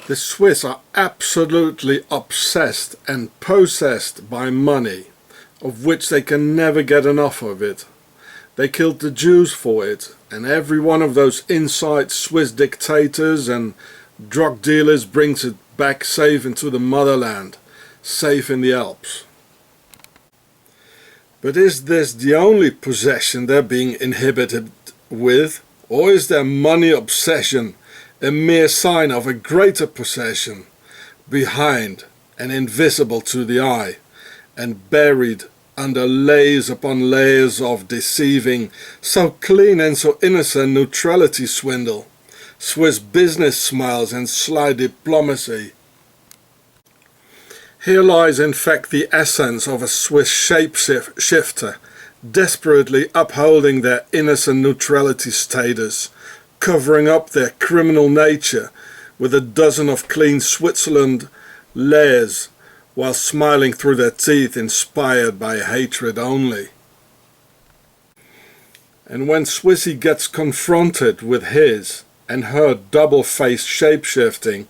The Swiss are absolutely obsessed and possessed by money, of which they can never get enough of it. They killed the Jews for it, and every one of those inside Swiss dictators and drug dealers brings it back safe into the motherland, safe in the Alps. But is this the only possession they're being inhibited with, or is their money obsession a mere sign of a greater possession, behind and invisible to the eye, and buried under layers upon layers of deceiving, so clean and so innocent neutrality swindle, Swiss business smiles and sly diplomacy? Here lies in fact the essence of a Swiss shapeshifter, desperately upholding their innocent neutrality status, covering up their criminal nature with a dozen of clean Switzerland layers, while smiling through their teeth, inspired by hatred only. And when Swissy gets confronted with his and her double-faced shapeshifting,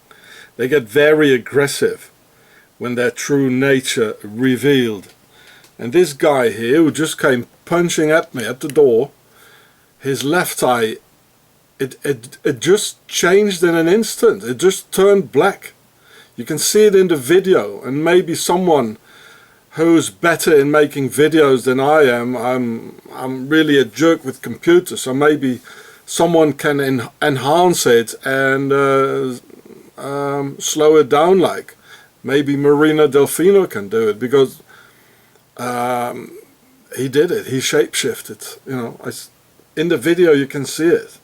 they get very aggressive when their true nature revealed. And this guy here, who just came punching at me at the door, his left eye, it just changed in an instant. It just turned black. You can see it in the video, and maybe someone who's better in making videos than I am. I'm really a jerk with computers, so maybe someone can enhance it and slow it down. Like maybe Marina Delfino can do it, because he did it. He shapeshifted. You know, in the video you can see it.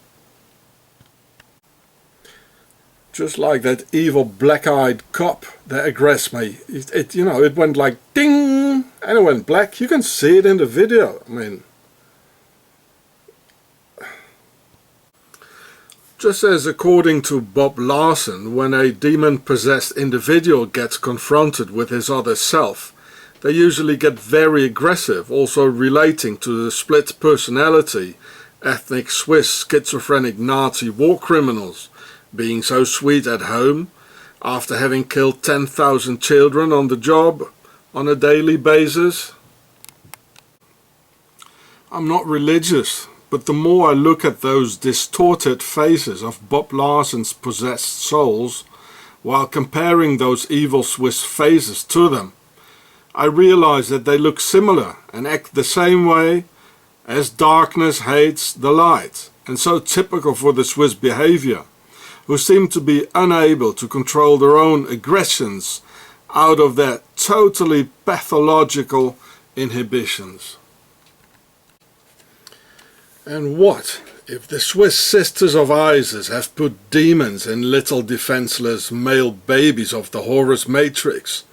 Just like that evil black-eyed cop that aggressed me. It went like ding, and it went black. You can see it in the video. I mean, just as according to Bob LARSON, when a demon-possessed individual gets confronted with his other self, they usually get very aggressive, also relating to the split personality, ethnic Swiss schizophrenic Nazi war criminals, being so sweet at home after having killed 10,000 children on the job on a daily basis. I'm not religious, but the more I look at those distorted faces of Bob LARSON's possessed souls, while comparing those evil Swiss faces to them, I realize that they look similar and act the same way as darkness hates the light, and so typical for the Swiss behavior, who seem to be unable to control their own aggressions out of their totally pathological inhibitions. And what if the Swiss Sisters of Isis have put demons in little defenseless male babies of the Horus Matrix,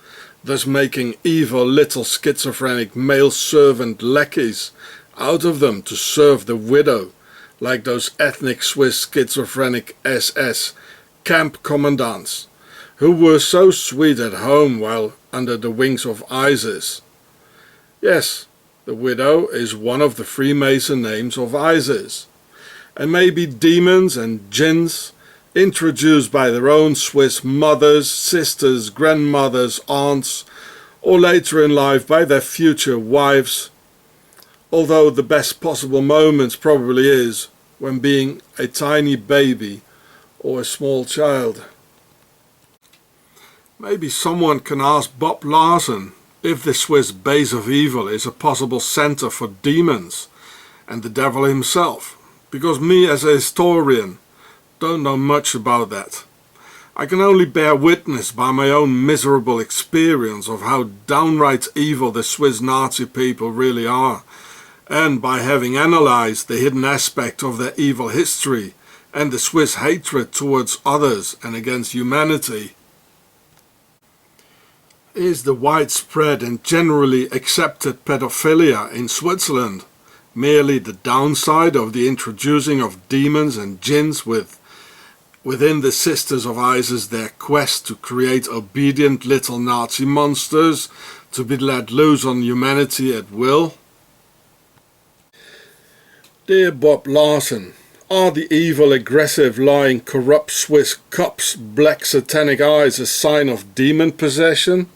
thus making evil little schizophrenic male servant lackeys out of them to serve the widow, like those ethnic Swiss schizophrenic SS camp commandants, who were so sweet at home while under the wings of ISIS? Yes, the widow is one of the Freemason names of ISIS, and maybe demons and jinns, introduced by their own Swiss mothers, sisters, grandmothers, aunts, or later in life by their future wives, although the best possible moments probably is when being a tiny baby or a small child. Maybe someone can ask Bob LARSON if the Swiss base of evil is a possible center for demons and the devil himself, because me as a historian don't know much about that. I can only bear witness by my own miserable experience of how downright evil the Swiss Nazi people really are, and by having analyzed the hidden aspect of their evil history and the Swiss hatred towards others and against humanity. Is the widespread and generally accepted pedophilia in Switzerland merely the downside of the introducing of demons and jinns within the Sisters of Isis, their quest to create obedient little Nazi monsters to be let loose on humanity at will? Dear Bob LARSON, Are the evil, aggressive, lying, corrupt Swiss cops' black satanic eyes a sign of demon possession?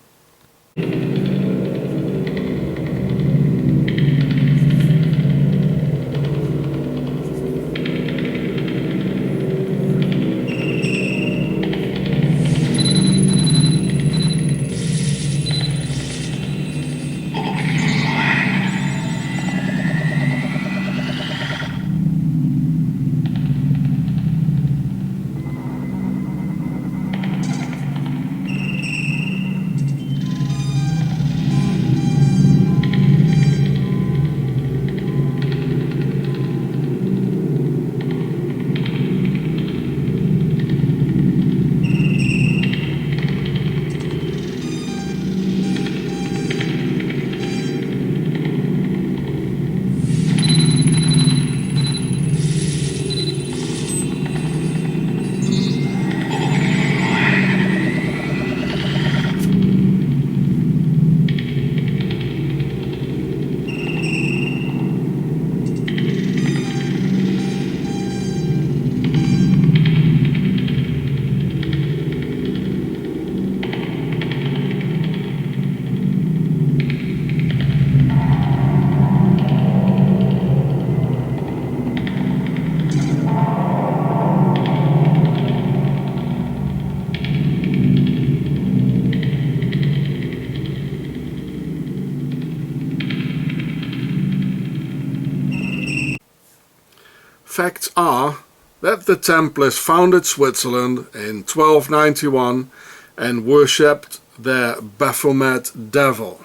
Facts are that the Templars founded Switzerland in 1291 and worshipped their Baphomet devil.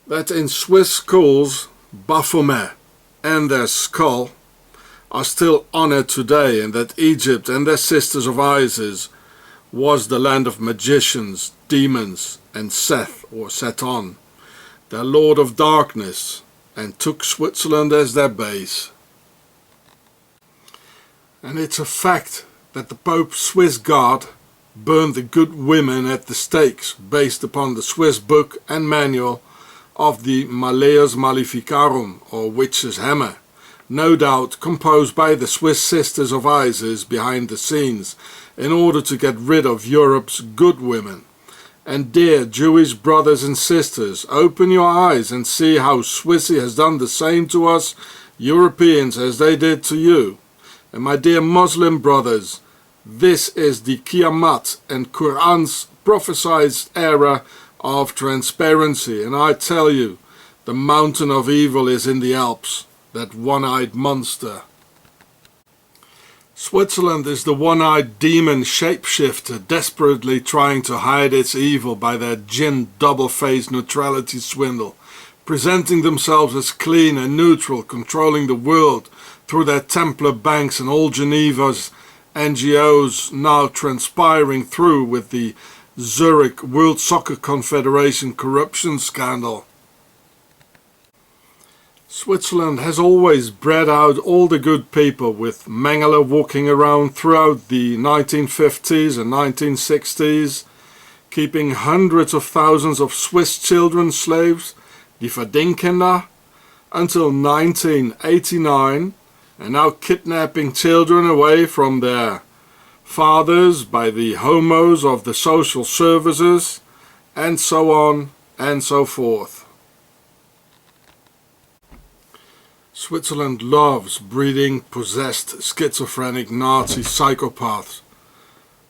That in Swiss schools, Baphomet and their skull are still honored today, and that Egypt and their sisters of Isis was the land of magicians, demons, and Seth or Satan, their lord of darkness, and took Switzerland as their base. And it's a fact that the Pope's Swiss guard burned the good women at the stakes based upon the Swiss book and manual of the Maleus Maleficarum, or Witch's Hammer, no doubt composed by the Swiss sisters of Isis behind the scenes in order to get rid of Europe's good women. And dear Jewish brothers and sisters, open your eyes and see how Swissy has done the same to us Europeans as they did to you. And my dear Muslim brothers, this is the Qiyamah and Quran's prophesied era of transparency, and I tell you, the mountain of evil is in the Alps, that one-eyed monster. Switzerland is the one-eyed demon shapeshifter desperately trying to hide its evil by their Djinn double-faced neutrality swindle, presenting themselves as clean and neutral, controlling the world through their Templar banks and all Geneva's NGOs, now transpiring through with the Zurich World Soccer Confederation corruption scandal. Switzerland has always bred out all the good people, with Mengele walking around throughout the 1950s and 1960s, keeping hundreds of thousands of Swiss children slaves, die Verdingkinder, until 1989, and now kidnapping children away from their fathers by the homos of the social services, and so on and so forth. Switzerland loves breeding possessed schizophrenic Nazi psychopaths,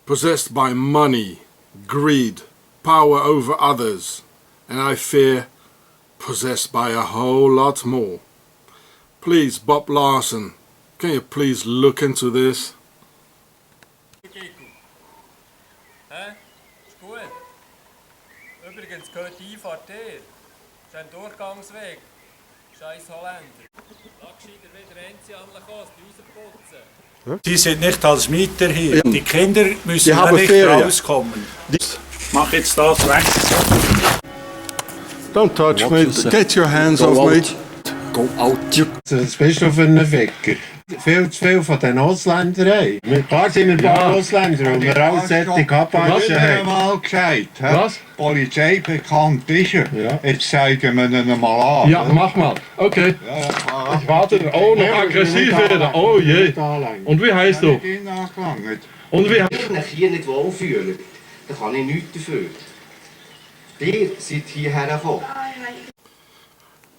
possessed by money, greed, power over others, and I fear possessed by a whole lot more. Please, Bob LARSON, can you please look into this? Ist gut. Übrigens gehört die Einfahrt dir. Ist ein Durchgangsweg. Scheiß Holländer. Lass gescheiter wieder Enzianle kommen, die rausputzen. Sie sind nicht als Mieter hier. Ja. Die Kinder müssen Die haben nicht Ferien. rauskommen. Mach jetzt das weg. Don't touch What me, you say? get your hands Go off me. out. Go out. Das ist weißt du, auf einen Wecker. Viel zu viel von den Ausländern haben. Klar sind wir ein paar Ausländer, weil wir alle solche Kapazen haben. Mal gesagt, Was? Polizei bekannt ist er. Ja. Jetzt zeigen wir ihn mal an. Ja, mach mal. Okay. Ja, Ich warte. Oh, noch aggressiv werden. Oh je. Und wie heißt du? Und wie Wenn ich mich hier nicht wohlfühle, dann kann ich nichts dafür. Ihr seid hierher gekommen.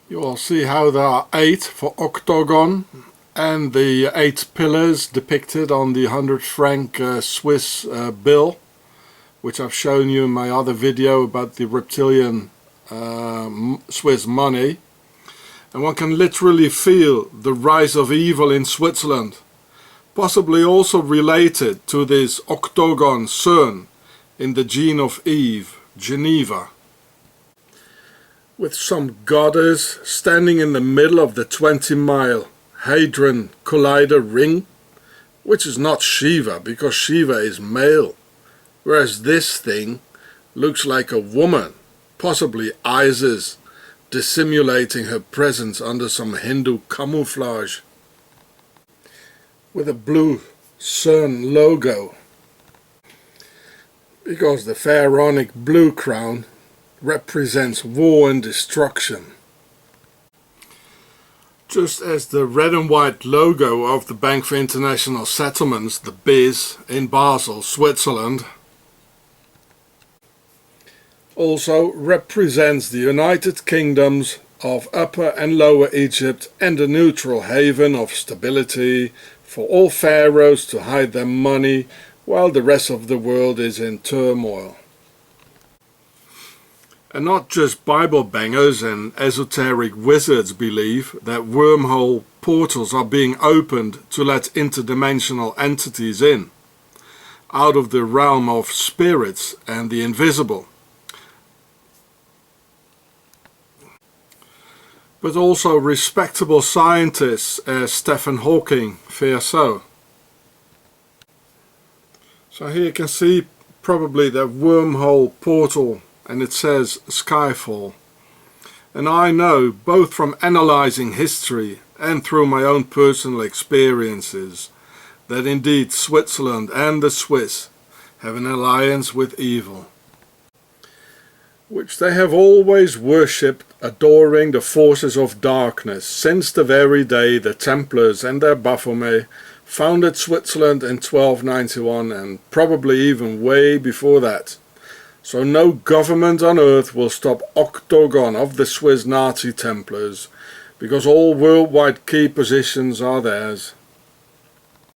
You will see how there are 8 for octagon and the 8 pillars depicted on the 100 franc Swiss bill, which I've shown you in my other video about the reptilian Swiss money. And one can literally feel the rise of evil in Switzerland, possibly also related to this octagon CERN in the Gene of Eve, Geneva, with some goddess standing in the middle of the 20-mile Hadron Collider ring, which is not Shiva, because Shiva is male, whereas this thing looks like a woman, possibly Isis, dissimulating her presence under some Hindu camouflage, with a blue CERN logo, because the pharaonic blue crown represents war and destruction, just as the red and white logo of the Bank for International Settlements, the BIS, in Basel, Switzerland, also represents the United Kingdoms of Upper and Lower Egypt and a neutral haven of stability for all pharaohs to hide their money while the rest of the world is in turmoil. And not just Bible bangers and esoteric wizards believe that wormhole portals are being opened to let interdimensional entities in, out of the realm of spirits and the invisible. But also respectable scientists as Stephen Hawking fear so. So here you can see probably that wormhole portal, and it says Skyfall. And I know, both from analyzing history and through my own personal experiences, that indeed Switzerland and the Swiss have an alliance with evil, which they have always worshipped, adoring the forces of darkness since the very day the Templars and their Baphomet founded Switzerland in 1291, and probably even way before that. So no government on earth will stop Octagon of the Swiss Nazi Templars, because all worldwide key positions are theirs.